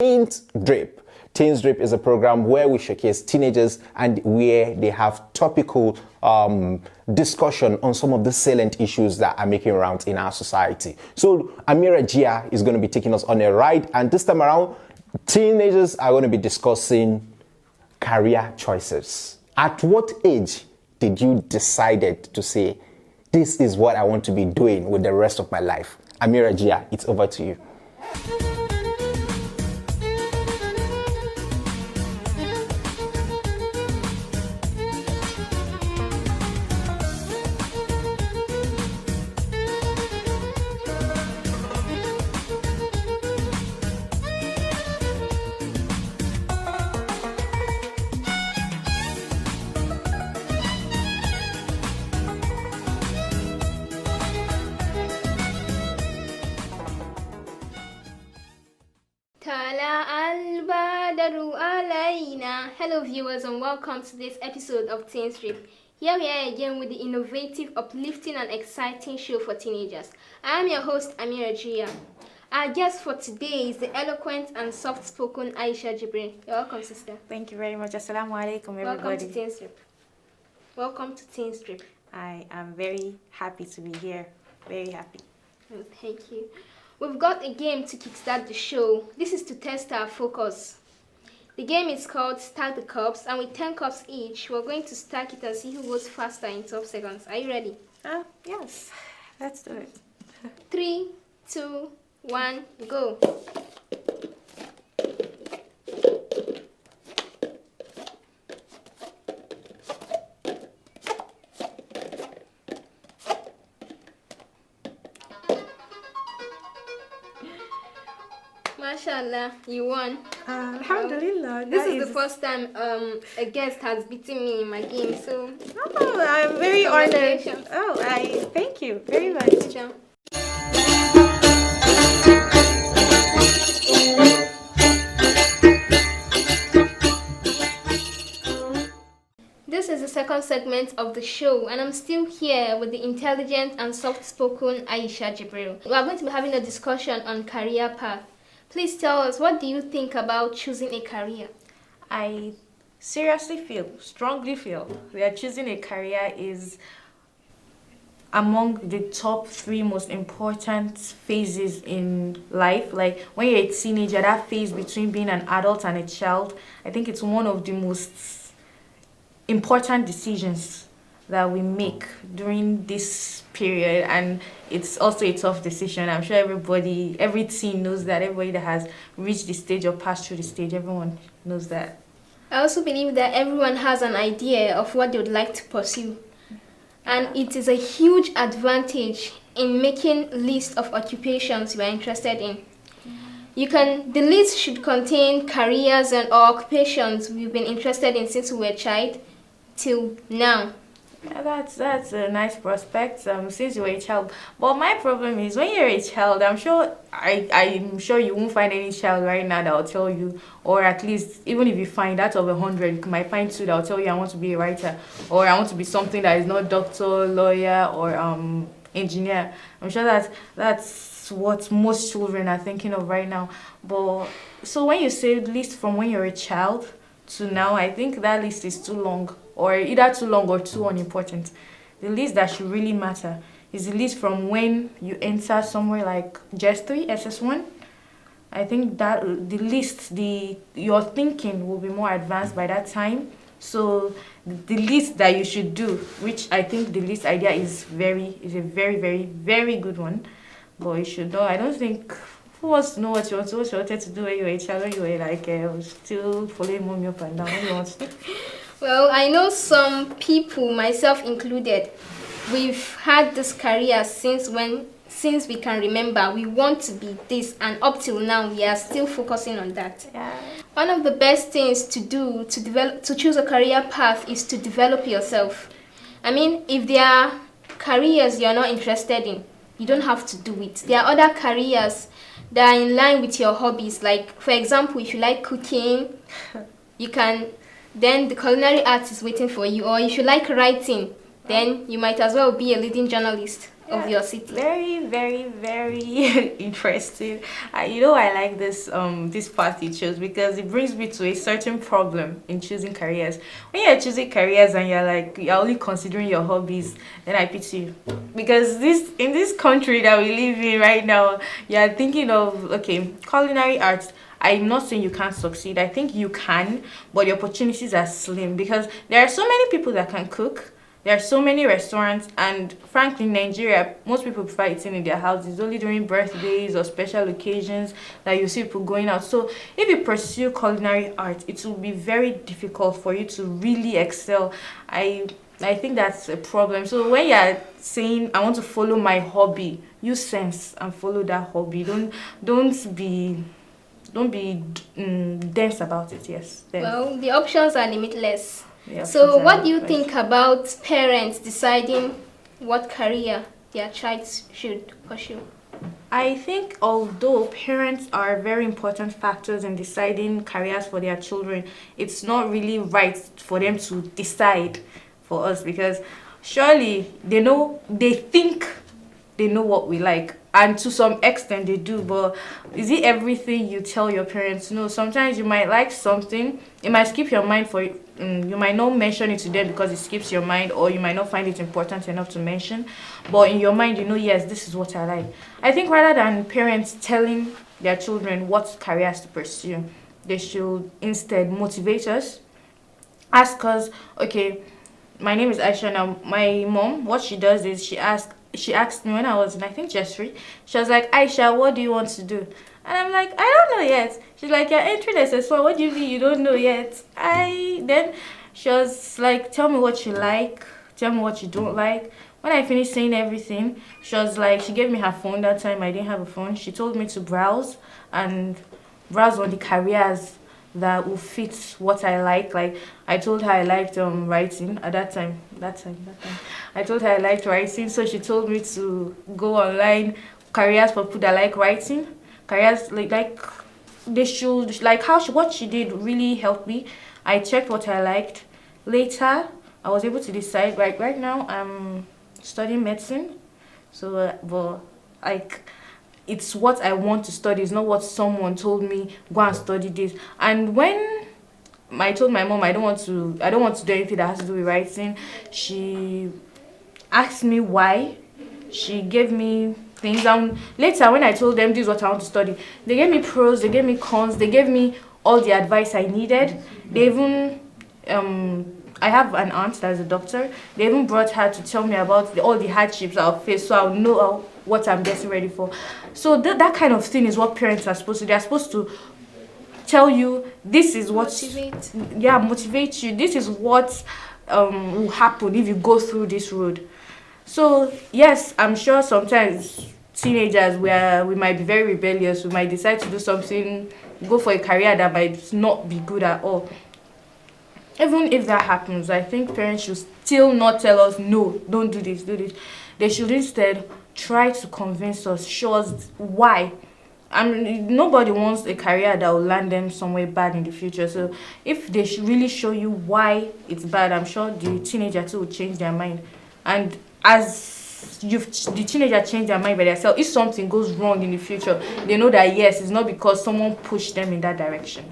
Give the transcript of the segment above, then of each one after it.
Teens Drip. Teens Drip is a program where we showcase teenagers and where they have topical discussion on some of the salient issues that are making rounds in our society. So Amirah Giya is going to be taking us on a ride, and this time around, teenagers are going to be discussing career choices. At what age did you decide to say, this is what I want to be doing with the rest of my life? Amirah Giya, it's over to you. Hello viewers, and welcome to this episode of Teen Strip. Here we are again with the innovative, uplifting and exciting show for teenagers. I am your host, Amirah Giya. Our guest for today is the eloquent and soft-spoken Aisha Jibril. You're welcome, sister. Thank you very much. Assalamu alaikum, everybody. Welcome to Teen Strip. Welcome to Teen Strip. I am very happy to be here. Very happy. Oh, thank you. We've got a game to kickstart the show. This is to test our focus. The game is called Stack the Cups, and with 10 cups each, we're going to stack it and see who goes faster in 12 seconds. Are you ready? Yes. Let's do it. 3, 2, 1, go. Mashallah, you won. Alhamdulillah. This is the first time a guest has beaten me in my game, so I'm very honored. Thank you very much. This is the second segment of the show, and I'm still here with the intelligent and soft-spoken Aisha Jibril. We are going to be having a discussion on career path. Please tell us, what do you think about choosing a career? I strongly feel that choosing a career is among the top 3 most important phases in life. Like when you're a teenager, that phase between being an adult and a child, I think it's one of the most important decisions that we make during this period, and it's also a tough decision. I'm sure every teen knows that. Everybody that has reached the stage or passed through the stage, everyone knows that. I also believe that everyone has an idea of what they would like to pursue, and it is a huge advantage in making lists of occupations you are interested in. The list should contain careers and or occupations we've been interested in since we were a child till now. Yeah, that's a nice prospect since you were a child. But my problem is, when you're a child, I'm sure you won't find any child right now that will tell you, or at least even if you find out of 100, you might find 2 that will tell you, I want to be a writer, or I want to be something that is not doctor, lawyer, or engineer. I'm sure that's what most children are thinking of right now. But so when you say list from when you're a child to now, I think that list is too long, or either too long or too unimportant. The list that should really matter is the list from when you enter somewhere like JS3, SS1. I think that the list, your thinking will be more advanced by that time. So the list that you should do, which I think the list idea is a very, very, very good one. But you should know, I don't think, who wants to know what you wanted to do when you were a child, when you were like still following mommy up and down? What do you want to do? Well, I know some people, myself included, we've had this career since we can remember. We want to be this, and up till now we are still focusing on that. Yeah. One of the best things to do to choose a career path is to develop yourself. I mean, if there are careers you're not interested in, you don't have to do it. There are other careers that are in line with your hobbies. Like, for example, if you like cooking, you can. Then the culinary arts is waiting for you. Or if you like writing, then you might as well be a leading journalist. of your city. Very, very, very interesting. I like this path you chose because it brings me to a certain problem in choosing careers. When you're choosing careers and you're only considering your hobbies, then I pity you. Because in this country that we live in right now, you're thinking of culinary arts. I'm not saying you can't succeed. I think you can, but the opportunities are slim because there are so many people that can cook. There are so many restaurants, and frankly, in Nigeria, most people prefer eating in their houses. Only during birthdays or special occasions that you see people going out. So, if you pursue culinary art, it will be very difficult for you to really excel. I think that's a problem. So when you're saying I want to follow my hobby, use sense and follow that hobby. Don't be dense about it. Yes. Dense. Well, the options are limitless. The So options what are do you limitless. think about parents deciding what career their child should pursue? I think although parents are very important factors in deciding careers for their children, it's not really right for them to decide for us because surely they think they know what we like, and to some extent they do, but is it everything you tell your parents? No, sometimes you might like something, it might skip your mind for you might not mention it to them because it skips your mind, or you might not find it important enough to mention, but in your mind yes, this is what I like. I think rather than parents telling their children what careers to pursue, they should instead motivate us, ask us, okay, my name is Aisha. Now, my mom, what she does is she asked me when I was in, I think, Jessery. She was like, Aisha, what do you want to do? And I'm like, I don't know yet. She's like, you're entering SS1. What do you mean you don't know yet? Then she was like, tell me what you like. Tell me what you don't like. When I finished saying everything, she was like, she gave me her phone that time. I didn't have a phone. She told me to browse on the careers that will fit what I like. Like I told her I liked writing at that time. I told her I liked writing, so she told me to go online, careers for people that like writing, careers like they should like what she did really helped me. I checked what I liked. Later, I was able to decide. Right now, I'm studying medicine, so but like it's what I want to study. It's not what someone told me go and study this. And when I told my mom I don't want to do anything that has to do with writing, she asked me why. She gave me things, and later when I told them this is what I want to study, they gave me pros, they gave me cons, they gave me all the advice I needed. They even I have an aunt that's a doctor. They even brought her to tell me about all the hardships I'll face, so I'll know what I'm getting ready for. So that kind of thing is what parents are supposed to do. They're supposed to tell you this is what motivate you. This is what will happen if you go through this road. So yes, I'm sure sometimes teenagers we might be very rebellious. We might decide to do something, go for a career that might not be good at all. Even if that happens, I think parents should still not tell us, no, don't do this, do this. They should instead try to convince us, show us why. Nobody wants a career that will land them somewhere bad in the future. So if they should really show you why it's bad, I'm sure the teenager too will change their mind. And as the teenager change their mind by themselves, if something goes wrong in the future, they know that yes, it's not because someone pushed them in that direction.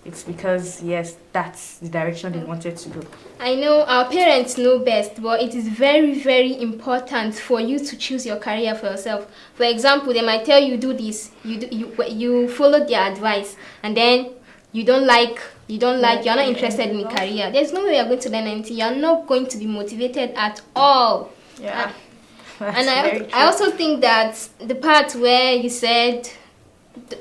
It's because, yes, that's the direction they wanted to go. I know our parents know best, but it is very, very important for you to choose your career for yourself. For example, they might tell you do this, you follow their advice, and then you're not interested in career. There's no way you're going to learn anything. You're not going to be motivated at all. Yeah. And I also think that the part where you said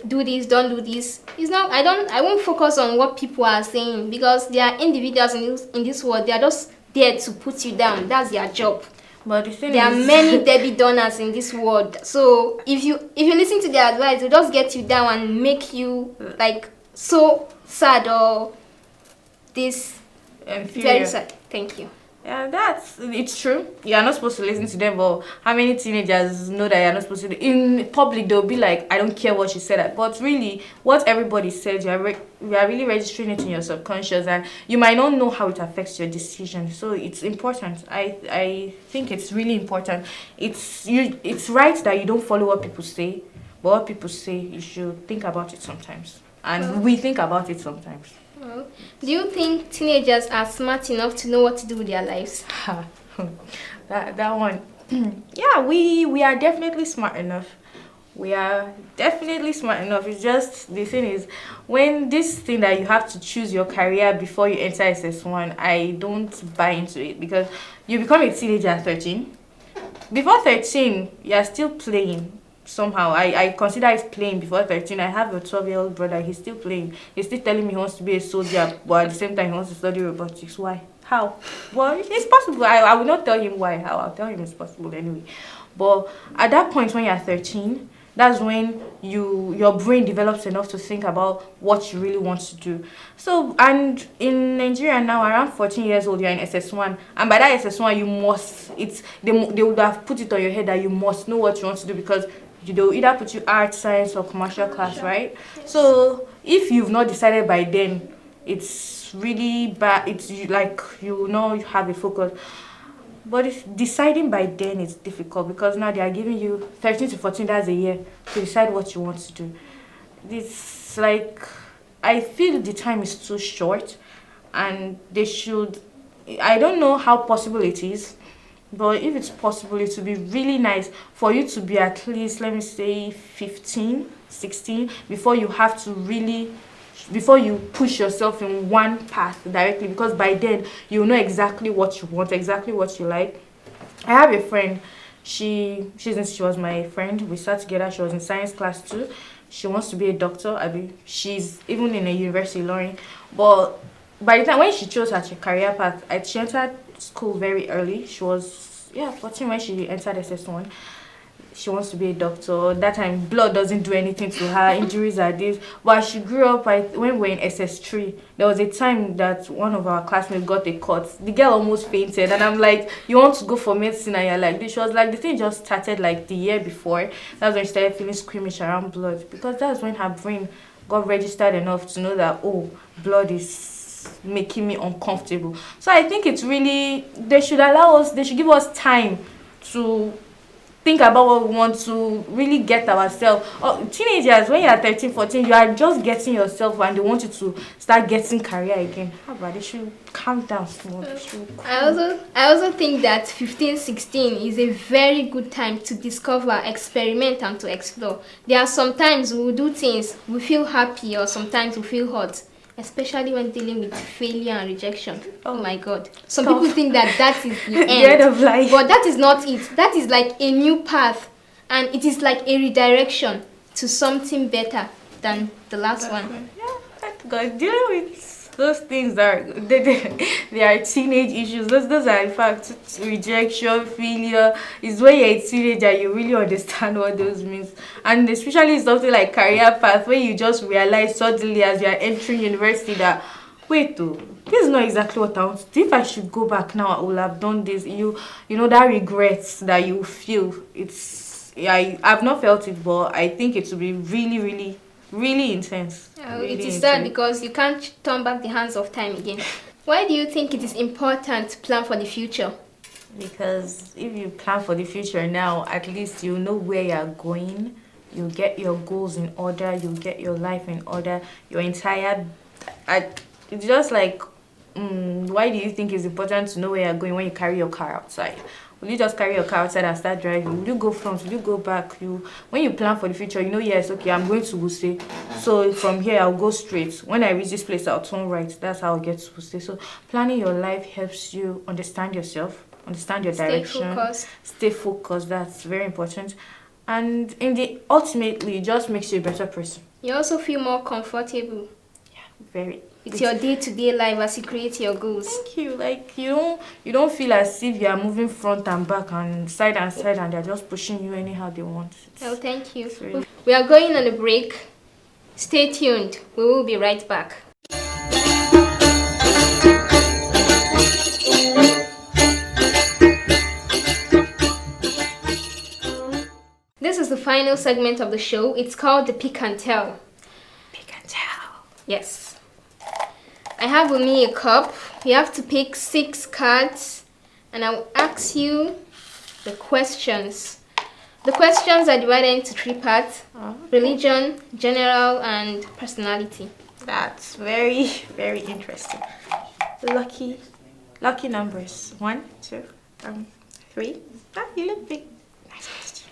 do this, don't do this, is not. I won't focus on what people are saying, because they are individuals in this world. They are just there to put you down. That's their job. But the thing there are many Debbie Downers in this world. So if you listen to their advice, they'll just get you down and make you like so sad or this inferior. very sad. Thank you. Yeah, it's true. You are not supposed to listen to them, but how many teenagers know that you're not supposed to? In public, they'll be like, "I don't care what she said," but really, what everybody said, you are really registering it in your subconscious, and you might not know how it affects your decision. So it's important. I think it's really important. It's right that you don't follow what people say, but what people say, you should think about it sometimes, and we think about it sometimes. Well, do you think teenagers are smart enough to know what to do with their lives? that one. Yeah, we are definitely smart enough. We are definitely smart enough. It's just the thing is, when this thing that you have to choose your career before you enter SS1, I don't buy into it, because you become a teenager at 13. Before 13, you are still playing. Somehow I consider it playing before 13. I have a 12-year-old brother. He's still playing. He's still telling me he wants to be a soldier, but at the same time he wants to study robotics. Why? How? Well, it's possible. I will not tell him why. How? I'll tell him it's possible anyway. But at that point, when you're 13, that's when your brain develops enough to think about what you really want to do. So, and in Nigeria now, around 14 years old, you're in SS1, and by that SS1, you must. They would have put it on your head that you must know what you want to do, because they'll either put you art, science, or commercial class, right? Yes. So if you've not decided by then, it's really bad. It's like you have a focus. But if deciding by then is difficult, because now they are giving you 13 to 14, that's a year, to decide what you want to do. It's like, I feel the time is too short, and they should, I don't know how possible it is, but if it's possible, it would be really nice for you to be at least, let me say, 15, 16, before you have to really, before you push yourself in one path directly, because by then you know exactly what you want, exactly what you like. I have a friend, she was my friend. We sat together. She was in science class too. She wants to be a doctor. She's even in a university learning. But by the time when she chose her career path, she entered school very early. She was 14 when she entered SS1. She wants to be a doctor. That time, blood doesn't do anything to her. Injuries are this. But as she grew up, when we were in SS3, there was a time that one of our classmates got a cut. The girl almost fainted. And I'm like, you want to go for medicine? And you're like this. She was like, the thing just started like the year before. That's when she started feeling squeamish around blood. Because that's when her brain got registered enough to know that, oh, blood is making me uncomfortable. So I think it's really, they should give us time to think about what we want to really get ourselves. Teenagers, when you are 13, 14, you are just getting yourself, and they want you to start getting career again. How about they should calm down small. I also think that 15, 16 is a very good time to discover, experiment, and to explore. There are sometimes we will do things, we feel happy, or sometimes we feel hot. Especially when dealing with failure and rejection. Oh my God. Some people think that is the end. The end of life. But that is not it. That is like a new path. And it is like a redirection to something better than the last one. Yeah, thank God. Dealing with those things they are teenage issues. Those are in fact rejection, failure. Is when you're a teenager, you really understand what those means. And especially something like career path, where you just realize suddenly as you're entering university that, wait though, this is not exactly what I want to do. If I should go back now, I would have done this. You know that regrets that you feel. I've not felt it, but I think it will be really, really, really intense. It is sad because you can't turn back the hands of time again. Why do you think it is important to plan for the future? Because if you plan for the future now, at least you know where you're going. You get your goals in order. You get your life in order. Your entire... It's just like, why do you think it's important to know where you're going when you carry your car outside? Will you just carry your car outside and start driving? Will you go front? Will you go back? When you plan for the future, you know, yes, okay, I'm going to Wuse. So from here, I'll go straight. When I reach this place, I'll turn right. That's how I'll get to Wuse. So planning your life helps you understand yourself, understand your direction. Stay focused. That's very important. And ultimately, it just makes you a better person. You also feel more comfortable. Yeah, very. It's your day-to-day life as you create your goals. Thank you. Like you don't feel as if you are moving front and back and side, and they're just pushing you anyhow they want. Oh, thank you. Really... We are going on a break. Stay tuned. We will be right back. is the final segment of the show. It's called the Pick and Tell. Pick and tell. Yes. I have with me a cup. You have to pick 6 cards, and I will ask you the questions. The questions are divided into 3 parts: religion, general, and personality. That's very, very interesting. Lucky numbers. 1, 2, 3. Ah, you look big. Nice question.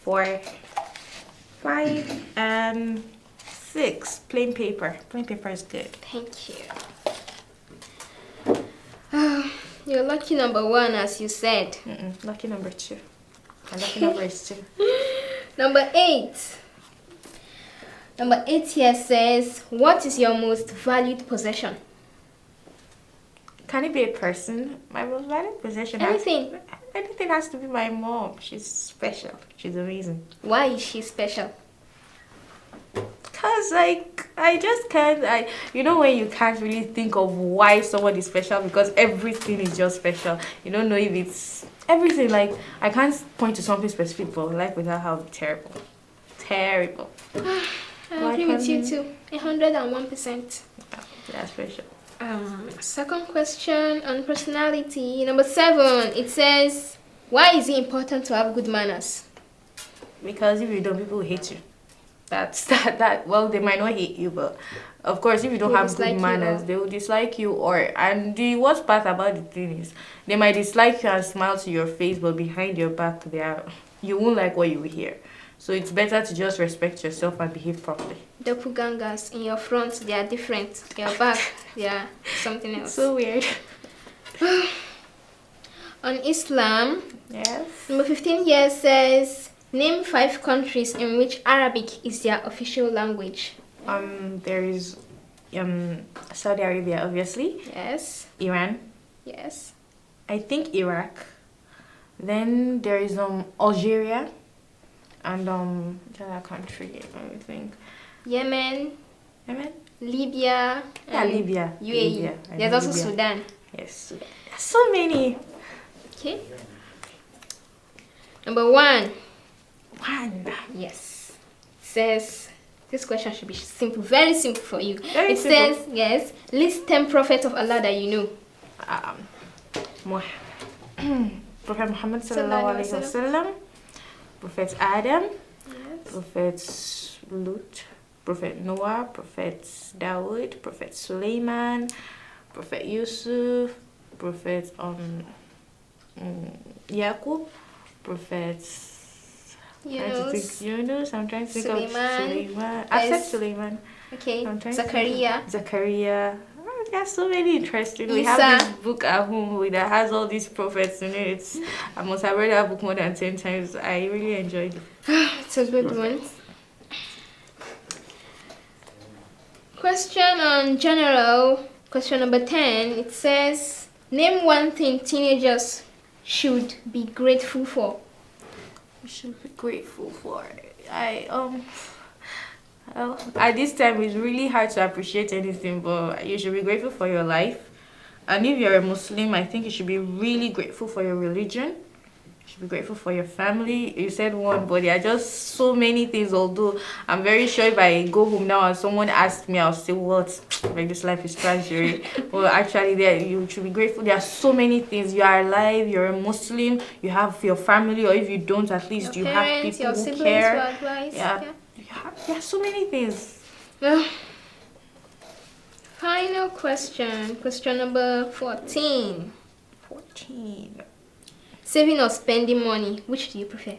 4, 5, and 6. Plain paper. Plain paper is good. Thank you. You're lucky number 1, as you said. Lucky number 2. My lucky number is 2. Number 8. Number 8 here says, what is your most valued possession? Can it be a person? My most valued possession. Anything. Anything has to be my mom. She's special. She's amazing. Why is she special? Cause like I just can't. You know when you can't really think of why someone is special because everything is just special. You don't know if it's everything. Like I can't point to something specific, but life without her would be terrible. Terrible. I agree with you too. 101%. Yeah, special. Second question on personality. Number 7. It says, why is it important to have good manners? Because if you don't, people will hate you. That's that. Well, they might not hate you, but of course, if you don't have good manners, they will dislike you. And the worst part about the thing is, they might dislike you and smile to your face, but behind your back, you won't like what you will hear. So it's better to just respect yourself and behave properly. Doppelgangers. In your front, they are different. In your back, they are something else. So weird. On Islam, Yes. number 15 here says, name 5 countries in which Arabic is their official language. There is Saudi Arabia, obviously. Yes. Iran. Yes. I think Iraq. Then there is Algeria. And the other country, I think. Yemen. Yemen? Libya. Yeah, Libya. UAE. Libya. There's also Libya. Sudan. Yes, Sudan. So many. Okay. Number 1. 1. Yes. It says, this question should be simple, very simple for you. Very it simple. says, yes, list 10 prophets of Allah that you know. Prophet Muhammad sallallahu alaihi wasallam. Prophet Adam, Yes. Prophet Lut, Prophet Noah, Prophet Dawood, Prophet Suleiman, Prophet Yusuf, Prophet Yaqub, Prophet Yunus. I'm trying to think of Suleiman. I said Suleiman. Okay. Zachariah. There are so many interesting. We Isa. have this book at home that has all these prophets in it. I must have read that book more than 10 times. I really enjoyed it. It's a good one. Question on general. Question number 10. It says, name 1 thing teenagers should be grateful for. We should be grateful for. At this time, it's really hard to appreciate anything, but you should be grateful for your life. And if you're a Muslim, I think you should be really grateful for your religion. You should be grateful for your family. You said one, but there are just so many things. Although I'm very sure if I go home now and someone asks me, I'll say, "What? Like this life is tragic." Well, actually, you should be grateful. There are so many things. You are alive. You're a Muslim. You have your family, or if you don't, at least Your you parents, have people your who siblings care. who advise. Yeah. There are so many things. Final question. Question number 14. 14. Saving or spending money, which do you prefer?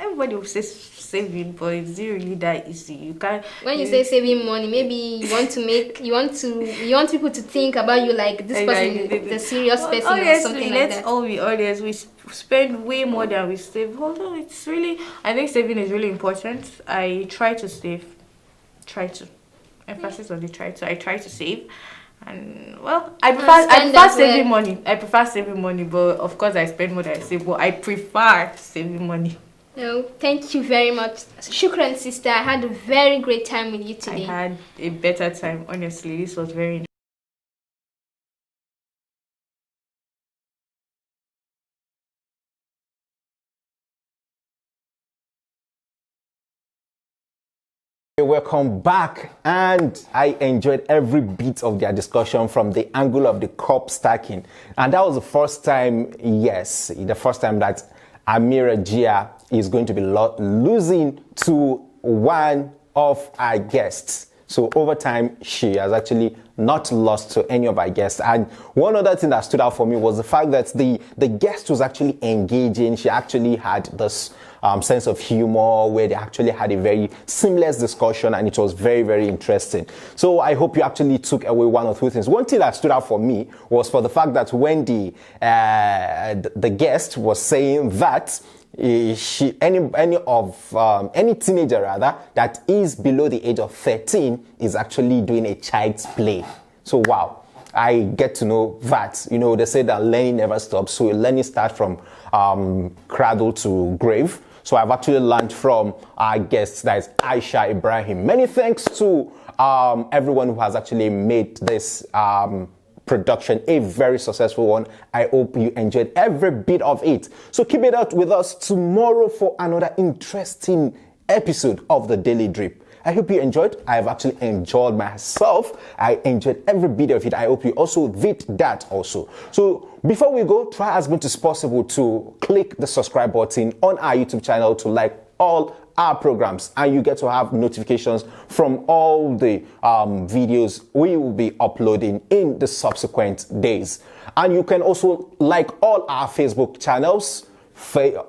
Everybody will say saving, but it's not really that easy. You can't. When you say saving money, maybe you want people to think about you like this person is the serious person or something like that. Let's all be honest. We spend way more than we save. Although it's really, I think saving is really important. I try to save. Emphasis on the try to. I try to save. And well, I prefer saving money. I prefer saving money, but of course I spend more than I save. But I prefer saving money. No, thank you very much. Shukran, sister. I had a very great time with you today. I had a better time, honestly. This was very Welcome back, and I enjoyed every bit of their discussion from the angle of the cup stacking, and that was the first time, yes, the first time that Amirah Giya is going to be losing to one of our guests. So over time, she has actually not lost to any of our guests. And one other thing that stood out for me was the fact that the guest was actually engaging. She actually had this sense of humor where they actually had a very seamless discussion, and it was very, very interesting. So I hope you actually took away one or two things. One thing that stood out for me was for the fact that when the guest was saying that any teenager rather that is below the age of 13 is actually doing a child's play. So wow, I get to know that, you know, they say that learning never stops. So learning starts from cradle to grave. So I've actually learned from our guest, that is Aisha Ibrahim. Many thanks to everyone who has actually made this production a very successful one. I hope you enjoyed every bit of it. So keep it out with us tomorrow for another interesting episode of the Daily Drip. I hope you enjoyed. I have actually enjoyed myself. I enjoyed every bit of it. I hope you also did that also. So before we go, try as much as possible to click the subscribe button on our YouTube channel to like all our programs, and you get to have notifications from all the videos we will be uploading in the subsequent days. And you can also like all our Facebook channels.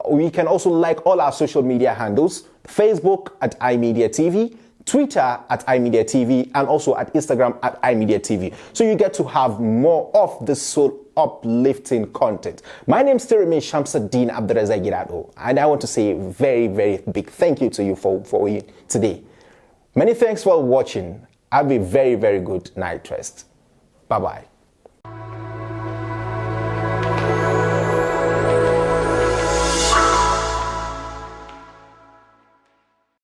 We can also like all our social media handles: Facebook at iMedia TV, Twitter at iMedia TV, and also at Instagram at iMedia TV. So you get to have more of the soul uplifting content. My name still remains Shamsuddin Abdurrazak Girado, and I want to say a very, very big thank you to you for today. Many thanks for watching. Have a very, very good night rest. Bye-bye.